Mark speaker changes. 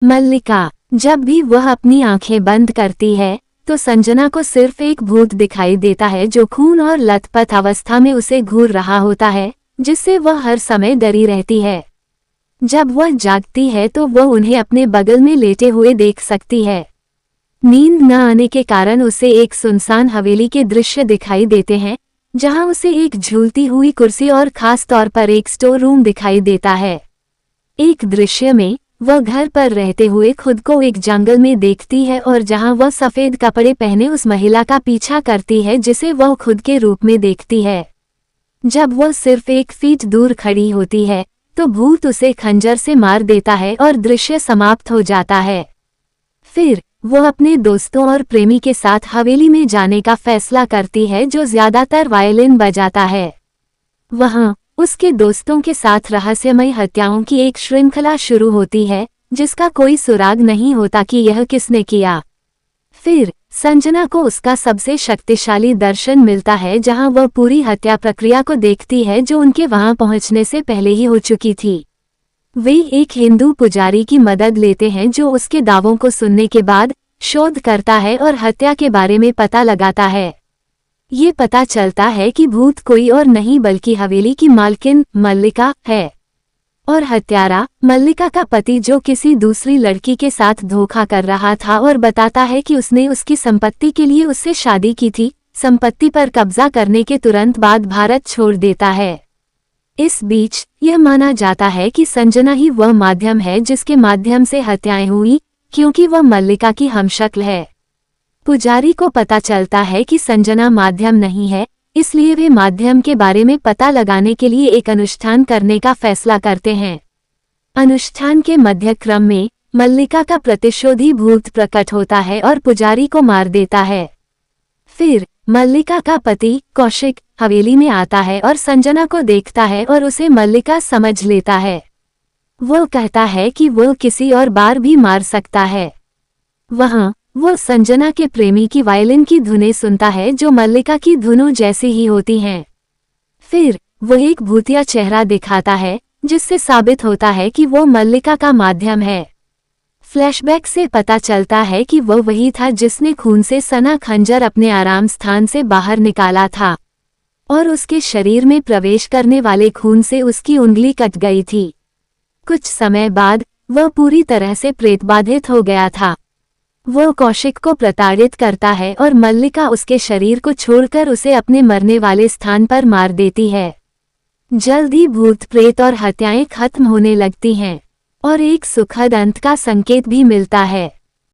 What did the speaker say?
Speaker 1: मल्लिका। जब भी वह अपनी आंखें बंद करती है तो संजना को सिर्फ एक भूत दिखाई देता है जो खून और लथपथ अवस्था में उसे घूर रहा होता है, जिससे वह हर समय डरी रहती है। जब वह जागती है तो वह उन्हें अपने बगल में लेटे हुए देख सकती है। नींद न आने के कारण उसे एक सुनसान हवेली के दृश्य दिखाई देते हैं, जहां उसे एक झूलती हुई कुर्सी और खास तौर पर एक स्टोर रूम दिखाई देता है। एक दृश्य में वह घर पर रहते हुए खुद को एक जंगल में देखती है और जहां वह सफेद कपड़े पहने उस महिला का पीछा करती है जिसे वह खुद के रूप में देखती है। जब वह सिर्फ 1 फीट दूर खड़ी होती है तो भूत उसे खंजर से मार देता है और दृश्य समाप्त हो जाता है। फिर वह अपने दोस्तों और प्रेमी के साथ हवेली में जाने का फैसला करती है, जो ज्यादातर वायलिन बजाता है। वहां उसके दोस्तों के साथ रहस्यमय हत्याओं की एक श्रृंखला शुरू होती है, जिसका कोई सुराग नहीं होता कि यह किसने किया। फिर संजना को उसका सबसे शक्तिशाली दर्शन मिलता है, जहां वह पूरी हत्या प्रक्रिया को देखती है जो उनके वहां पहुंचने से पहले ही हो चुकी थी। वे एक हिंदू पुजारी की मदद लेते हैं जो उसके दावों को सुनने के बाद शोध करता है और हत्या के बारे में पता लगाता है। ये पता चलता है कि भूत कोई और नहीं बल्कि हवेली की मालकिन मल्लिका है, और हत्यारा मल्लिका का पति जो किसी दूसरी लड़की के साथ धोखा कर रहा था और बताता है कि उसने उसकी संपत्ति के लिए उससे शादी की थी। संपत्ति पर कब्जा करने के तुरंत बाद भारत छोड़ देता है। इस बीच यह माना जाता है कि संजना ही वह माध्यम है जिसके माध्यम से हत्याएं हुई, क्योंकि वह मल्लिका की हमशक्ल है। पुजारी को पता चलता है कि संजना माध्यम नहीं है, इसलिए वे माध्यम के बारे में पता लगाने के लिए एक अनुष्ठान करने का फैसला करते हैं। अनुष्ठान के मध्य क्रम में मल्लिका का प्रतिशोधी भूत प्रकट होता है और पुजारी को मार देता है। फिर मल्लिका का पति कौशिक हवेली में आता है और संजना को देखता है और उसे मल्लिका समझ लेता है। वो कहता है कि वो किसी और बार भी मार सकता है। वहां वो संजना के प्रेमी की वायलिन की धुनें सुनता है जो मल्लिका की धुनों जैसी ही होती हैं। फिर वो एक भूतिया चेहरा दिखाता है जिससे साबित होता है कि वो मल्लिका का माध्यम है। फ्लैशबैक से पता चलता है कि वो वही था जिसने खून से सना खंजर अपने आराम स्थान से बाहर निकाला था, और उसके शरीर में प्रवेश करने वाले खून से उसकी उंगली कट गई थी। कुछ समय बाद वह पूरी तरह से प्रेतबाधित हो गया था। वह कौशिक को प्रताड़ित करता है और मल्लिका उसके शरीर को छोड़कर उसे अपने मरने वाले स्थान पर मार देती है। जल्द ही भूत प्रेत और हत्याएं खत्म होने लगती हैं और एक सुखद अंत का संकेत भी मिलता है।